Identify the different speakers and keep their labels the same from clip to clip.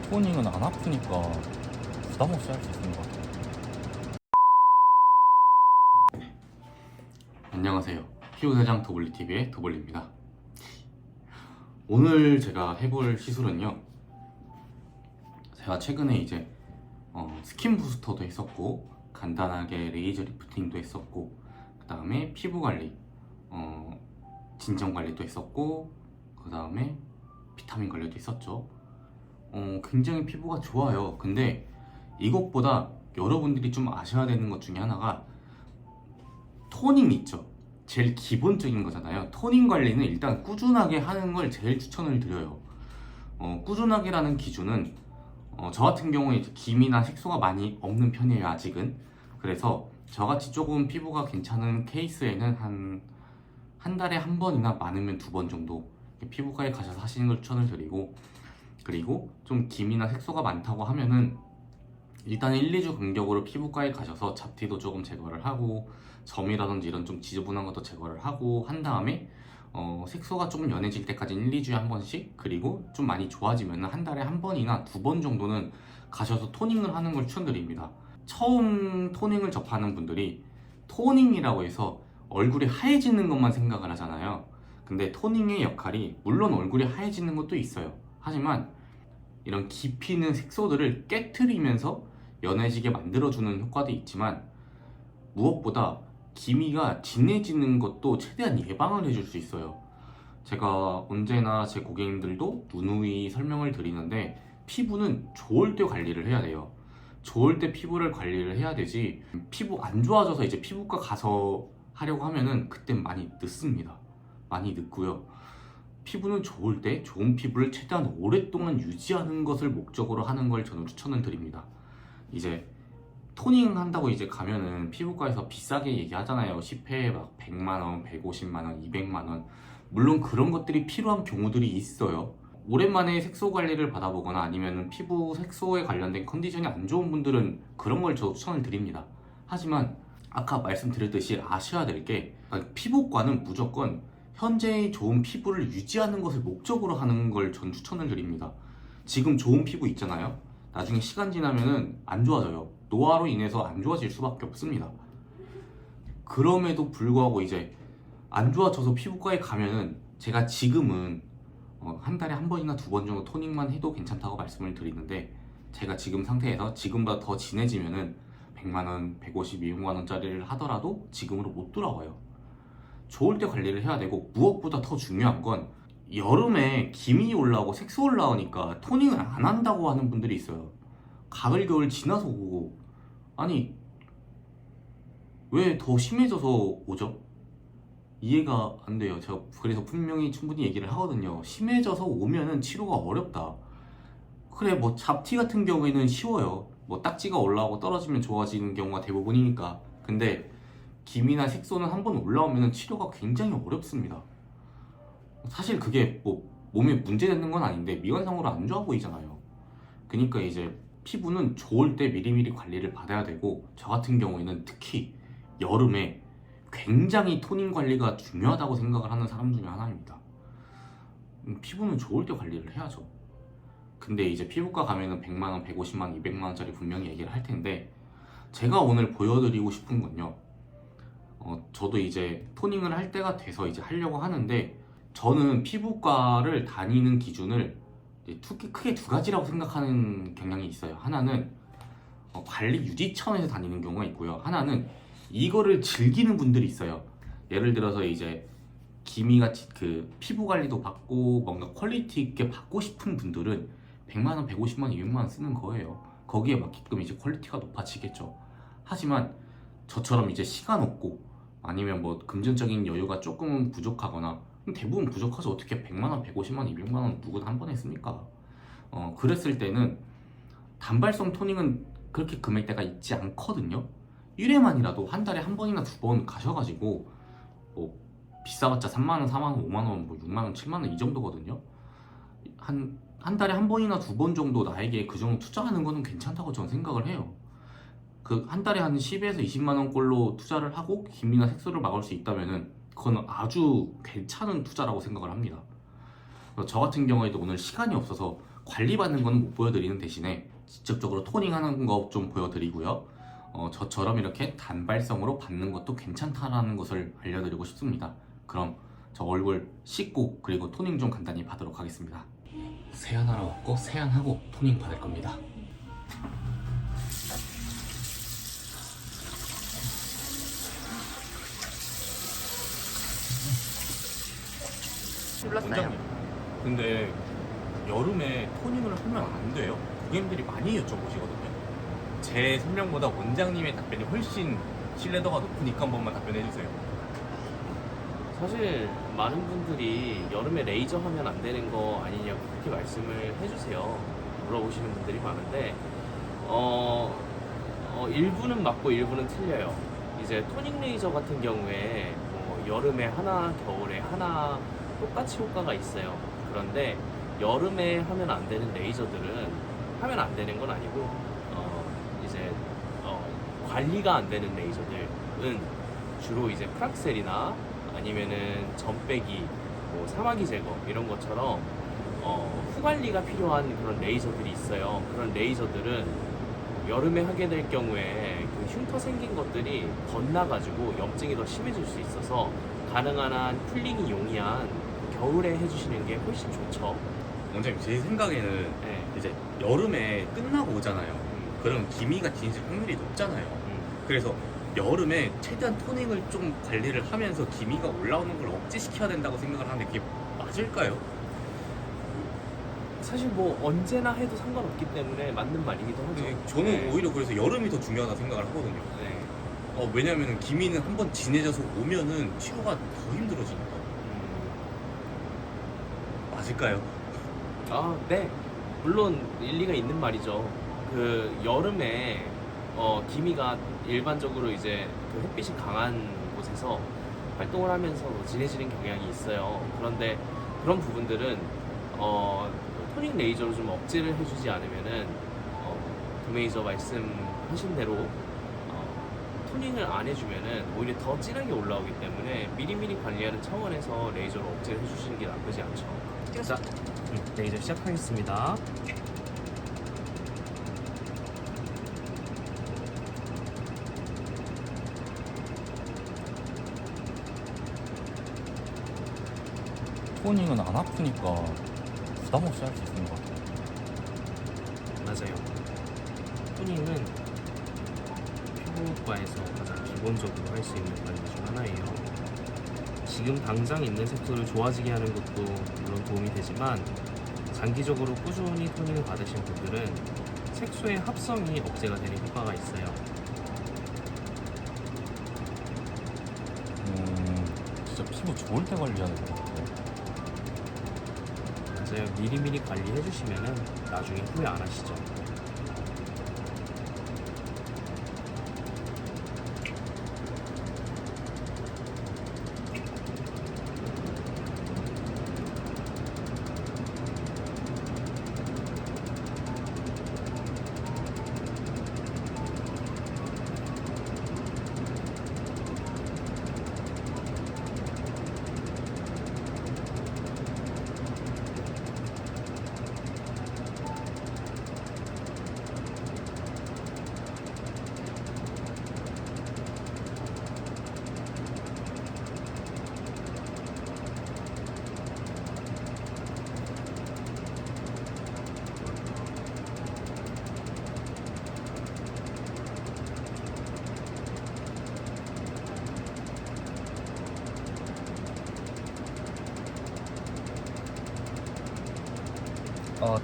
Speaker 1: 토닝은 안 아프니까 부담 없이 할 수 있는 것 같아요.
Speaker 2: 안녕하세요. 피부대장 더블리TV의 더블리입니다. 오늘 제가 해볼 시술은요, 제가 최근에 이제 스킨 부스터도 했었고, 간단하게 레이저 리프팅도 했었고, 그 다음에 피부 관리, 진정 관리도 했었고, 그 다음에 비타민 관리도 했었죠. 굉장히 피부가 좋아요. 근데 이것보다 여러분들이 좀 아셔야 되는 것 중에 하나가 토닝 있죠. 제일 기본적인 거잖아요. 토닝 관리는 일단 꾸준하게 하는 걸 제일 추천을 드려요. 꾸준하게라는 기준은 저 같은 경우에 이제 기미나 색소가 많이 없는 편이에요, 아직은. 그래서 저같이 조금 피부가 괜찮은 케이스에는 한 달에 한 번이나 많으면 두 번 정도 피부과에 가셔서 하시는 걸 추천을 드리고, 그리고 좀 기미나 색소가 많다고 하면은 일단 1, 2주 간격으로 피부과에 가셔서 잡티도 조금 제거를 하고, 점이라든지 이런 좀 지저분한 것도 제거를 하고 한 다음에 색소가 조금 연해질 때까지 1, 2주에 한 번씩, 그리고 좀 많이 좋아지면 한 달에 한 번이나 두 번 정도는 가셔서 토닝을 하는 걸 추천드립니다. 처음 토닝을 접하는 분들이 토닝이라고 해서 얼굴이 하얘지는 것만 생각을 하잖아요. 근데 토닝의 역할이 물론 얼굴이 하얘지는 것도 있어요. 하지만 이런 깊이 있는 색소들을 깨트리면서 연해지게 만들어주는 효과도 있지만, 무엇보다 기미가 진해지는 것도 최대한 예방을 해줄 수 있어요. 제가 언제나 제 고객님들도 누누이 설명을 드리는데, 피부는 좋을 때 관리를 해야 돼요. 좋을 때 피부를 관리를 해야 되지, 피부 안 좋아져서 이제 피부과 가서 하려고 하면은 그땐 많이 늦습니다. 많이 늦고요. 피부는 좋을 때 좋은 피부를 최대한 오랫동안 유지하는 것을 목적으로 하는 걸 저는 추천을 드립니다. 이제 토닝 한다고 이제 가면은 피부과에서 비싸게 얘기하잖아요. 10회에 막 100만원, 150만원, 200만원. 물론 그런 것들이 필요한 경우들이 있어요. 오랜만에 색소 관리를 받아보거나 아니면 피부 색소에 관련된 컨디션이 안 좋은 분들은 그런 걸 저 추천을 드립니다. 하지만 아까 말씀드렸듯이 아셔야 될 게, 피부과는 무조건 현재의 좋은 피부를 유지하는 것을 목적으로 하는 걸 전 추천을 드립니다. 지금 좋은 피부 있잖아요. 나중에 시간 지나면은 안 좋아져요. 노화로 인해서 안 좋아질 수밖에 없습니다. 그럼에도 불구하고 이제 안 좋아져서 피부과에 가면은 제가 지금은 한 달에 한 번이나 두 번 정도 토닝만 해도 괜찮다고 말씀을 드리는데, 제가 지금 상태에서 지금보다 더 진해지면은 100만원, 150, 200만원짜리를 하더라도 지금으로 못 돌아와요. 좋을 때 관리를 해야 되고, 무엇보다 더 중요한 건 여름에 기미 올라오고 색소 올라오니까 토닝을 안 한다고 하는 분들이 있어요. 가을 겨울 지나서 오고, 아니 왜 더 심해져서 오죠? 이해가 안 돼요. 제가 그래서 분명히 충분히 얘기를 하거든요. 심해져서 오면은 치료가 어렵다. 그래, 뭐 잡티 같은 경우에는 쉬워요. 뭐 딱지가 올라오고 떨어지면 좋아지는 경우가 대부분이니까. 근데 기미나 색소는 한번 올라오면 치료가 굉장히 어렵습니다. 사실 그게 뭐 몸에 문제되는 건 아닌데 미관상으로 안 좋아 보이잖아요. 그러니까 이제 피부는 좋을 때 미리미리 관리를 받아야 되고, 저 같은 경우에는 특히 여름에 굉장히 토닝 관리가 중요하다고 생각을 하는 사람 중에 하나입니다. 피부는 좋을 때 관리를 해야죠. 근데 이제 피부과 가면은 100만원, 150만원, 200만원짜리 분명히 얘기를 할 텐데, 제가 오늘 보여드리고 싶은 건요, 저도 이제 토닝을 할 때가 돼서 이제 하려고 하는데, 저는 피부과를 다니는 기준을 크게 두 가지라고 생각하는 경향이 있어요. 하나는 관리 유지 차원에서 다니는 경우가 있고요. 하나는 이거를 즐기는 분들이 있어요. 예를 들어서 이제 기미같이 그 피부 관리도 받고 뭔가 퀄리티 있게 받고 싶은 분들은 100만원, 150만원, 200만원 쓰는 거예요. 거기에 맞게끔 이제 퀄리티가 높아지겠죠. 하지만 저처럼 이제 시간 없고 아니면 뭐 금전적인 여유가 조금은 부족하거나, 대부분 부족해서 어떻게 100만원, 150만원, 200만원 누구나 한 번 했습니까? 그랬을 때는 단발성 토닝은 그렇게 금액대가 있지 않거든요. 1회만이라도 한 달에 한 번이나 두 번 가셔가지고 뭐 비싸봤자 3만원, 4만원, 5만원, 뭐 6만원, 7만원 이 정도거든요. 한 달에 한 번이나 두 번 정도 나에게 그 정도 투자하는 거는 괜찮다고 저는 생각을 해요. 그 한 달에 한 10에서 20만원 꼴로 투자를 하고 기미나 색소를 막을 수 있다면은 그건 아주 괜찮은 투자라고 생각을 합니다. 저 같은 경우에도 오늘 시간이 없어서 관리받는 거는 못 보여드리는 대신에 직접적으로 토닝하는 거 좀 보여드리고요. 저처럼 이렇게 단발성으로 받는 것도 괜찮다라는 것을 알려드리고 싶습니다. 그럼 저 얼굴 씻고 그리고 토닝 좀 간단히 받도록 하겠습니다. 세안하러 왔고 세안하고 토닝 받을 겁니다.
Speaker 3: 원장님, 근데 여름에 토닝을 하면 안 돼요? 고객님들이 많이 여쭤보시거든요. 제 설명보다 원장님의 답변이 훨씬 신뢰도가 높으니까 한 번만 답변해 주세요.
Speaker 4: 사실 많은 분들이 여름에 레이저 하면 안 되는 거 아니냐고 그렇게 말씀을 해주세요. 물어보시는 분들이 많은데 일부는 맞고 일부는 틀려요. 이제 토닝 레이저 같은 경우에 뭐 여름에 하나, 겨울에 하나 똑같이 효과가 있어요. 그런데 여름에 하면 안 되는 레이저들은 하면 안 되는 건 아니고 이제 관리가 안 되는 레이저들은 주로 이제 프락셀이나 아니면은 점빼기, 뭐 사마귀 제거 이런 것처럼 후관리가 필요한 그런 레이저들이 있어요. 그런 레이저들은 여름에 하게 될 경우에 그 흉터 생긴 것들이 번나가지고 염증이 더 심해질 수 있어서 가능한 한 쿨링이 용이한 겨울에 해주시는 게 훨씬 좋죠.
Speaker 3: 원장님, 제 생각에는
Speaker 4: 네.
Speaker 3: 이제 여름에 끝나고 오잖아요. 그럼 기미가 진실 확률이 높잖아요. 그래서 여름에 최대한 토닝을 좀 관리를 하면서 기미가 올라오는 걸 억제시켜야 된다고 생각을 하는데 그게 맞을까요?
Speaker 4: 사실 뭐 언제나 해도 상관없기 때문에 맞는 말이기도 하죠.
Speaker 3: 네, 저는
Speaker 4: 네.
Speaker 3: 오히려 그래서 여름이 더 중요하다 생각을 하거든요.
Speaker 4: 네.
Speaker 3: 왜냐면 기미는 한번 진해져서 오면은 치료가 더 힘들어지니까. 맞을까요?
Speaker 4: 네. 물론 일리가 있는 말이죠. 그 여름에 기미가 일반적으로 이제 그 햇빛이 강한 곳에서 활동을 하면서 진해지는 경향이 있어요. 그런데 그런 부분들은 토닝 레이저로 좀 억제를 해주지 않으면은 도메이저 말씀하신 대로 토닝을 안 해주면은 오히려 더 진하게 올라오기 때문에 미리미리 관리하는 차원에서 레이저로 억제를 해주시는 게 나쁘지 않죠. 자, 레이저 시작하겠습니다.
Speaker 1: 토닝은 안 아프니까 부담 없이 할 수 있는 것 같아요.
Speaker 4: 맞아요. 토닝은 피부과에서 가장 기본적으로 할 수 있는 관리 중 하나예요. 지금 당장 있는 색소를 좋아지게 하는 것도 물론 도움이 되지만 장기적으로 꾸준히 토닝을 받으신 분들은 색소의 합성이 억제가 되는 효과가 있어요.
Speaker 1: 진짜 피부 좋을 때 관리해야 되는 것 같아요.
Speaker 4: 맞아요. 미리미리 관리해 주시면은 나중에 후회 안 하시죠.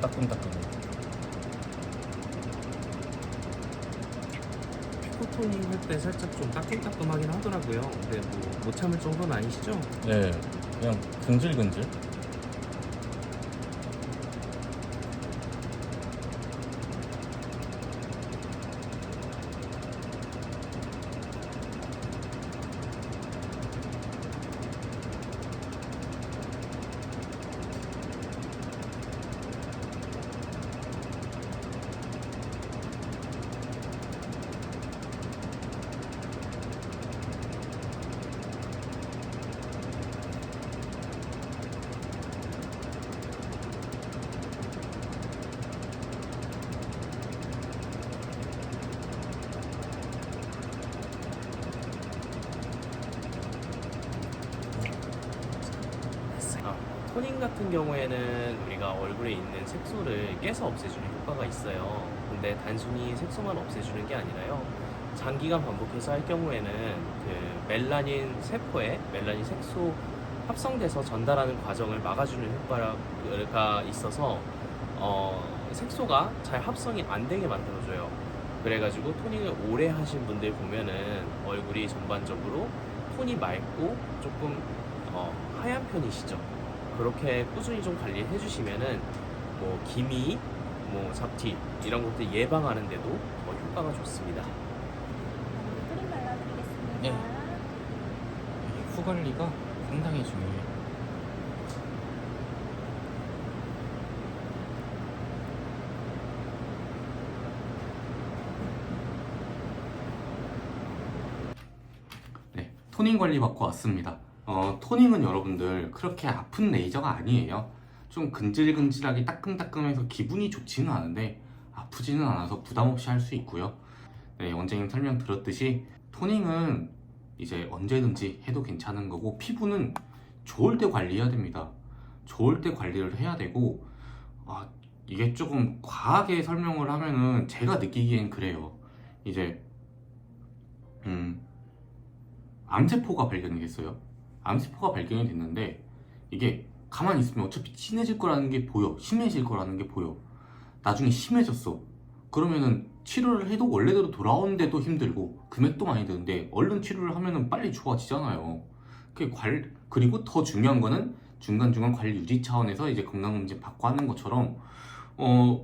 Speaker 1: 따끔따끔해.
Speaker 4: 피부토닝 할 때 살짝 좀 따끔따끔하긴 하더라고요. 근데 뭐 못 참을 정도는 아니시죠?
Speaker 1: 네, 그냥 근질근질.
Speaker 4: 토닝 같은 경우에는 우리가 얼굴에 있는 색소를 깨서 없애주는 효과가 있어요. 근데 단순히 색소만 없애주는 게 아니라요. 장기간 반복해서 할 경우에는 그 멜라닌 세포에 멜라닌 색소 합성돼서 전달하는 과정을 막아주는 효과가 있어서 색소가 잘 합성이 안 되게 만들어줘요. 그래가지고 토닝을 오래 하신 분들 보면은 얼굴이 전반적으로 톤이 맑고 조금 하얀 편이시죠. 그렇게 꾸준히 좀 관리를 해주시면은 뭐 기미, 뭐 잡티 이런 것들 예방하는데도 더 효과가 좋습니다.
Speaker 5: 크림 발라드리겠습니다.
Speaker 1: 네. 이 후 관리가 상당히 중요해요.
Speaker 2: 네, 토닝 관리 받고 왔습니다. 토닝은 여러분들 그렇게 아픈 레이저가 아니에요. 좀 근질근질하게 따끔따끔해서 기분이 좋지는 않은데 아프지는 않아서 부담 없이 할 수 있고요. 네, 원장님 설명 들었듯이 토닝은 이제 언제든지 해도 괜찮은 거고, 피부는 좋을 때 관리해야 됩니다. 좋을 때 관리를 해야 되고, 이게 조금 과하게 설명을 하면은 제가 느끼기엔 그래요. 이제 암세포가 발견이 됐어요. 암세포가 발견이 됐는데 이게 가만히 있으면 어차피 진해질 거라는 게 보여, 심해질 거라는 게 보여. 나중에 심해졌어. 그러면은 치료를 해도 원래대로 돌아오는데도 힘들고 금액도 많이 드는데 얼른 치료를 하면은 빨리 좋아지잖아요. 그리고 더 중요한 거는 중간중간 관리 유지 차원에서 이제 건강검진 받고 하는 것처럼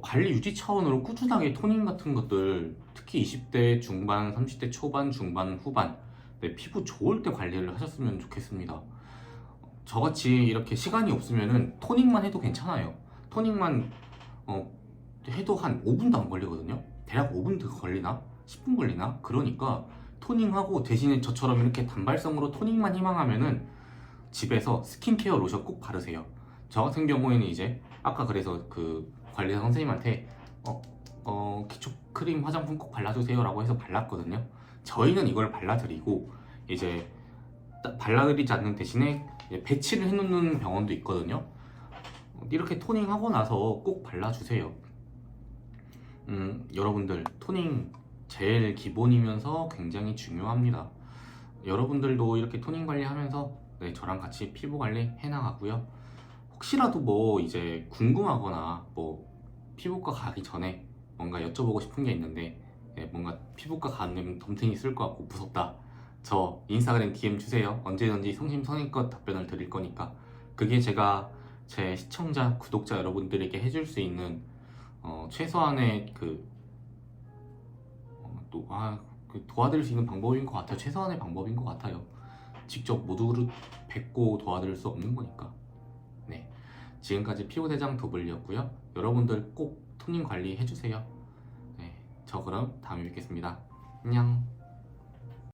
Speaker 2: 관리 유지 차원으로 꾸준하게 토닝 같은 것들, 특히 20대 중반, 30대 초반, 중반, 후반, 네, 피부 좋을 때 관리를 하셨으면 좋겠습니다. 저같이 이렇게 시간이 없으면은 토닝만 해도 괜찮아요. 토닝만 해도 한 5분도 안 걸리거든요. 대략 5분 더 걸리나? 10분 걸리나? 그러니까 토닝하고 대신에 저처럼 이렇게 단발성으로 토닝만 희망하면은 집에서 스킨케어 로션 꼭 바르세요. 저 같은 경우에는 이제 아까 그래서 그 관리사 선생님한테 기초 크림 화장품 꼭 발라주세요 라고 해서 발랐거든요. 저희는 이걸 발라드리고 이제 발라드리지 않는 대신에 배치를 해놓는 병원도 있거든요. 이렇게 토닝하고 나서 꼭 발라주세요. 여러분들 토닝 제일 기본이면서 굉장히 중요합니다. 여러분들도 이렇게 토닝 관리하면서 네, 저랑 같이 피부 관리 해나가고요. 혹시라도 뭐 이제 궁금하거나 뭐 피부과 가기 전에 뭔가 여쭤보고 싶은 게 있는데 뭔가 피부과 가면 덤탱이 쓸 것 같고 무섭다, 저 인스타그램 DM 주세요. 언제든지 성심성의껏 답변을 드릴 거니까. 그게 제가 제 시청자, 구독자 여러분들에게 해줄 수 있는 최소한의 도와드릴 수 있는 방법인 것 같아요. 최소한의 방법인 것 같아요. 직접 모두를 뵙고 도와드릴 수 없는 거니까. 네, 지금까지 피부대장 도블이었고요. 여러분들 꼭 토닝 관리 해주세요. 네, 저 그럼 다음에 뵙겠습니다. 안녕.